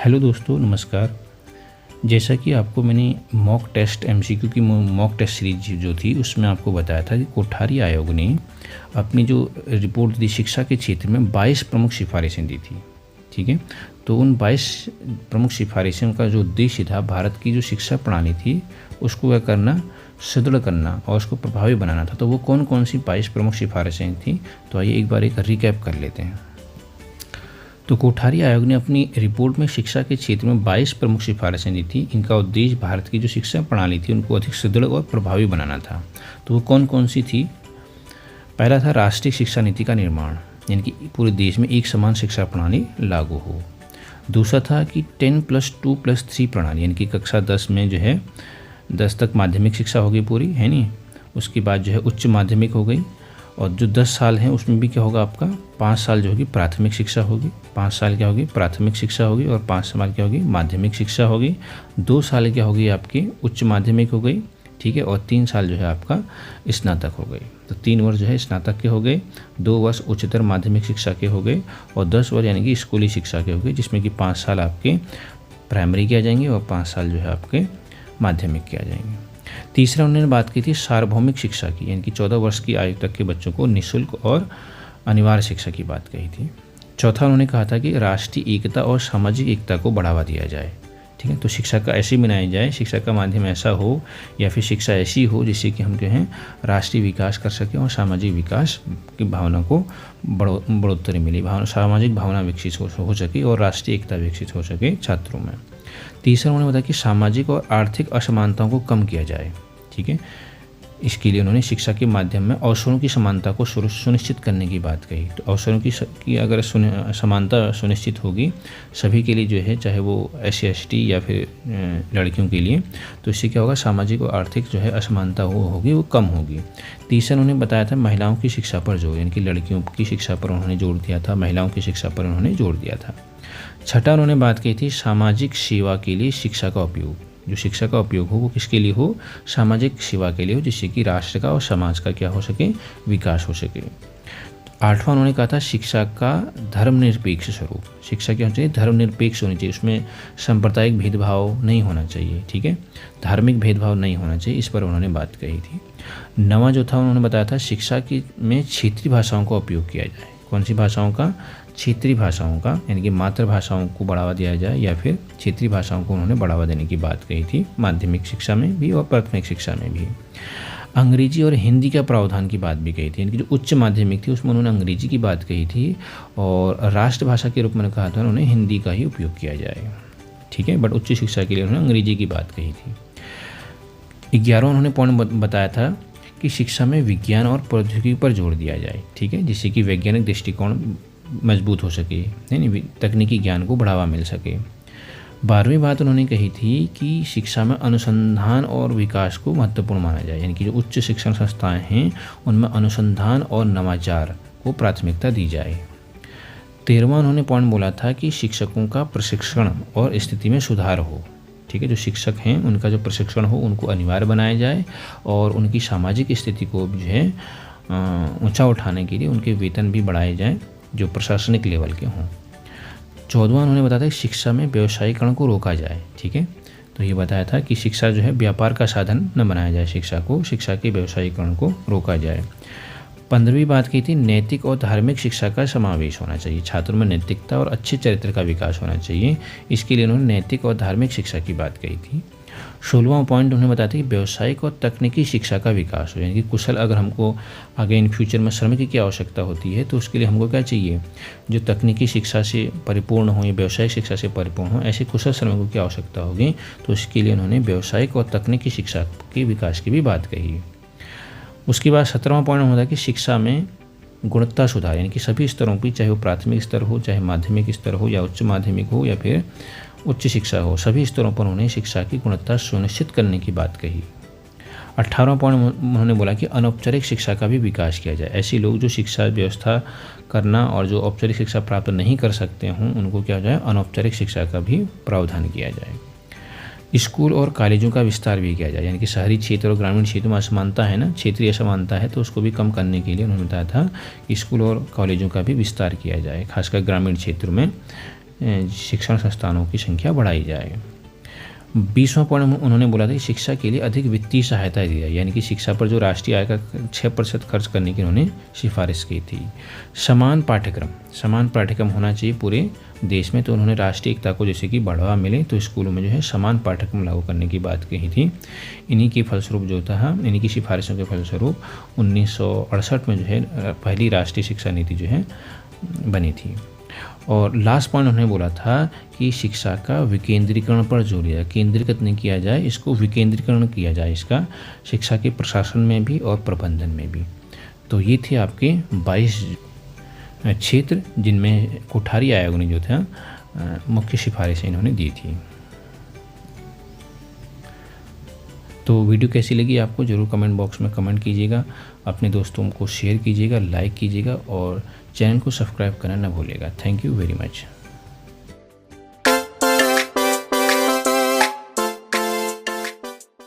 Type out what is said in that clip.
Hello दोस्तों, नमस्कार। जैसा कि आपको मैंने मॉक टेस्ट एमसीक्यू की मॉक टेस्ट सीरीज जो थी उसमें आपको बताया था कि कोठारी आयोग ने अपनी जो रिपोर्ट दी शिक्षा के क्षेत्र में 22 प्रमुख सिफारिशें दी थी। ठीक है, तो उन 22 प्रमुख सिफारिशों का जो उद्देश्य था भारत की जो शिक्षा प्रणाली थी उसको क्या करना, सुदृढ़ करना और उसको प्रभावी बनाना था। तो वो कौन कौन सी 22 प्रमुख सिफारिशें थी, तो आइए एक बार एक रिकैप कर लेते हैं। तो कोठारी आयोग ने अपनी रिपोर्ट में शिक्षा के क्षेत्र में 22 प्रमुख सिफारिशें दी थी। इनका उद्देश्य भारत की जो शिक्षा प्रणाली थी उनको अधिक सुदृढ़ और प्रभावी बनाना था। तो वो कौन कौन सी थी? पहला था राष्ट्रीय शिक्षा नीति का निर्माण, यानी कि पूरे देश में एक समान शिक्षा प्रणाली लागू हो। दूसरा था कि 10+2+3 प्रणाली, यानी कि कक्षा 10 में जो है 10 तक माध्यमिक शिक्षा होगी पूरी, है नहीं। उसके बाद जो है उच्च माध्यमिक हो गई, और जो 10 साल हैं उसमें भी क्या होगा आपका 5 साल जो होगी प्राथमिक शिक्षा होगी, 5 साल क्या होगी प्राथमिक शिक्षा होगी, और 5 साल क्या होगी माध्यमिक शिक्षा होगी। 2 साल क्या होगी आपकी उच्च माध्यमिक हो गई, ठीक है, और 3 साल जो है आपका स्नातक हो गई। तो 3 वर्ष जो है स्नातक के हो गए, 2 वर्ष उच्चतर माध्यमिक शिक्षा के हो गए, और 10 वर्ष यानी कि स्कूली शिक्षा के हो गए, जिसमें कि 5 साल आपके प्राइमरी के आ जाएंगे और 5 साल जो है आपके माध्यमिक के आ जाएंगे। तीसरा उन्होंने बात की थी सार्वभौमिक शिक्षा की, यानी कि 14 वर्ष की आयु तक के बच्चों को निःशुल्क और अनिवार्य शिक्षा की बात कही थी। चौथा उन्होंने कहा था कि राष्ट्रीय एकता और सामाजिक एकता को बढ़ावा दिया जाए। ठीक है, तो शिक्षा का ऐसे बनाया जाए, शिक्षा का माध्यम ऐसा हो या फिर शिक्षा ऐसी हो जिससे कि हम जो हैं राष्ट्रीय विकास कर सकें और सामाजिक विकास की भावना को बढ़ोतरी मिली, सामाजिक भावना विकसित हो सके और राष्ट्रीय एकता विकसित हो सके छात्रों में। तीसरा उन्होंने बताया कि सामाजिक और आर्थिक असमानताओं को कम किया जाए। ठीक है, इसके लिए उन्होंने शिक्षा के माध्यम में अवसरों की समानता को सुनिश्चित करने की बात कही। तो अवसरों की अगर समानता सुनिश्चित होगी सभी के लिए जो है, चाहे वो SC/ST या फिर लड़कियों के लिए, तो इससे क्या होगा सामाजिक और आर्थिक जो है असमानता होगी वो कम होगी। तीसरा उन्होंने बताया था महिलाओं की शिक्षा पर जोर, यानी कि लड़कियों की शिक्षा पर उन्होंने जोर दिया था, महिलाओं की शिक्षा पर उन्होंने जोर दिया था। छठा उन्होंने बात की थी सामाजिक सेवा के लिए शिक्षा का उपयोग। जो शिक्षा का उपयोग हो वो किसके लिए हो, सामाजिक सेवा के लिए हो, जिससे कि राष्ट्र का और समाज का क्या हो सके, विकास हो सके। आठवां उन्होंने कहा था शिक्षा का धर्मनिरपेक्ष स्वरूप। शिक्षा क्या होनी चाहिए, धर्मनिरपेक्ष होनी चाहिए, उसमें सांप्रदायिक भेदभाव नहीं होना चाहिए। ठीक है, धार्मिक भेदभाव नहीं होना चाहिए, इस पर उन्होंने बात कही थी। नवा जो था उन्होंने बताया था शिक्षा की में क्षेत्रीय भाषाओं का उपयोग किया जाए। कौन सी भाषाओं का, क्षेत्रीय भाषाओं का, यानी कि मातृभाषाओं को बढ़ावा दिया जाए या फिर क्षेत्रीय भाषाओं को उन्होंने बढ़ावा देने की बात कही थी, माध्यमिक शिक्षा में भी और प्राथमिक शिक्षा में भी। अंग्रेजी और हिंदी का प्रावधान की बात भी कही थी, यानी कि जो उच्च माध्यमिक थी उसमें उन्होंने अंग्रेजी की बात कही थी और राष्ट्रभाषा के रूप में कहा था उन्होंने हिंदी का ही उपयोग किया जाए। ठीक है, बट उच्च शिक्षा के लिए उन्होंने अंग्रेजी की बात कही थी। 11वां उन्होंने पॉइंट बताया था कि शिक्षा में विज्ञान और प्रौद्योगिकी पर जोर दिया जाए। ठीक है, जिससे कि वैज्ञानिक दृष्टिकोण मजबूत हो सके, यानी तकनीकी ज्ञान को बढ़ावा मिल सके। 12वीं बात उन्होंने कही थी कि शिक्षा में अनुसंधान और विकास को महत्वपूर्ण माना जाए, यानी कि जो उच्च शिक्षण संस्थाएं हैं उनमें अनुसंधान और नवाचार को प्राथमिकता दी जाए। 13वां उन्होंने पॉइंट बोला था कि शिक्षकों का प्रशिक्षण और स्थिति में सुधार हो। ठीक है, जो शिक्षक हैं उनका जो प्रशिक्षण हो उनको अनिवार्य बनाया जाए और उनकी सामाजिक स्थिति को जो है ऊंचा उठाने के लिए उनके वेतन भी बढ़ाए जाएं जो प्रशासनिक लेवल के हों। 14वां उन्होंने बताया था कि शिक्षा में व्यवसायीकरण को रोका जाए। ठीक है, तो ये बताया था कि शिक्षा जो है व्यापार का साधन न बनाया जाए, शिक्षा के व्यवसायीकरण को रोका जाए। 15वीं बात की थी नैतिक और धार्मिक शिक्षा का समावेश होना चाहिए, छात्रों में नैतिकता और अच्छे चरित्र का विकास होना चाहिए, इसके लिए उन्होंने नैतिक और धार्मिक शिक्षा की बात कही थी। 16वां पॉइंट उन्होंने बताया था कि व्यावसायिक और तकनीकी शिक्षा का विकास हो, यानी कि कुशल, अगर हमको आगे इन फ्यूचर में श्रमिक की आवश्यकता होती है तो उसके लिए हमको क्या चाहिए, जो तकनीकी शिक्षा से परिपूर्ण हो या व्यावसायिक शिक्षा से परिपूर्ण हो, ऐसे कुशल श्रमिकों की आवश्यकता होगी, तो इसके लिए उन्होंने व्यावसायिक और तकनीकी शिक्षा के विकास की भी बात कही। उसके बाद 17वां पॉइंट होता है कि शिक्षा में गुणवत्ता सुधार, यानी कि सभी स्तरों पर, चाहे वो प्राथमिक स्तर हो, चाहे माध्यमिक स्तर हो या उच्च माध्यमिक हो या फिर उच्च शिक्षा हो, सभी स्तरों पर उन्होंने शिक्षा की गुणवत्ता सुनिश्चित करने की बात कही। 18वां पॉइंट उन्होंने बोला कि अनौपचारिक शिक्षा का भी विकास किया जाए। ऐसे लोग जो शिक्षा व्यवस्था करना और जो औपचारिक शिक्षा प्राप्त नहीं कर सकते हों उनको क्या हो जाए, अनौपचारिक शिक्षा का भी प्रावधान किया जाए। स्कूल और कॉलेजों का विस्तार भी किया जाए, यानी कि शहरी क्षेत्र और ग्रामीण क्षेत्र में असमानता है ना, क्षेत्रीय असमानता है, तो उसको भी कम करने के लिए उन्होंने बताया था कि स्कूल और कॉलेजों का भी विस्तार किया जाए, खासकर ग्रामीण क्षेत्र में शिक्षण संस्थानों की संख्या बढ़ाई जाए। 20वां पॉइंट उन्होंने बोला था कि शिक्षा के लिए अधिक वित्तीय सहायता दी जाए, यानी कि शिक्षा पर जो राष्ट्रीय आय का 6% खर्च करने की उन्होंने सिफारिश की थी। समान पाठ्यक्रम होना चाहिए पूरे देश में, तो उन्होंने राष्ट्रीय एकता को जैसे कि बढ़ावा मिले तो स्कूलों में जो है समान पाठ्यक्रम लागू करने की बात कही थी। इन्हीं की फलस्वरूप जो था, इन्हीं की सिफारिशों के फलस्वरूप 1968 में जो है पहली राष्ट्रीय शिक्षा नीति जो है बनी थी। और लास्ट पॉइंट उन्होंने बोला था कि शिक्षा का विकेंद्रीकरण पर जोर दिया, केंद्रीकृत नहीं किया जाए, इसको विकेंद्रीकरण किया जाए, इसका शिक्षा के प्रशासन में भी और प्रबंधन में भी। तो ये थे आपके 22 क्षेत्र जिनमें कोठारी आयोग ने जो था मुख्य सिफारिशें इन्होंने दी थी। तो वीडियो कैसी लगी आपको ज़रूर कमेंट बॉक्स में कमेंट कीजिएगा, अपने दोस्तों को शेयर कीजिएगा, लाइक कीजिएगा और चैनल को सब्सक्राइब करना ना भूलिएगा। Thank you very much.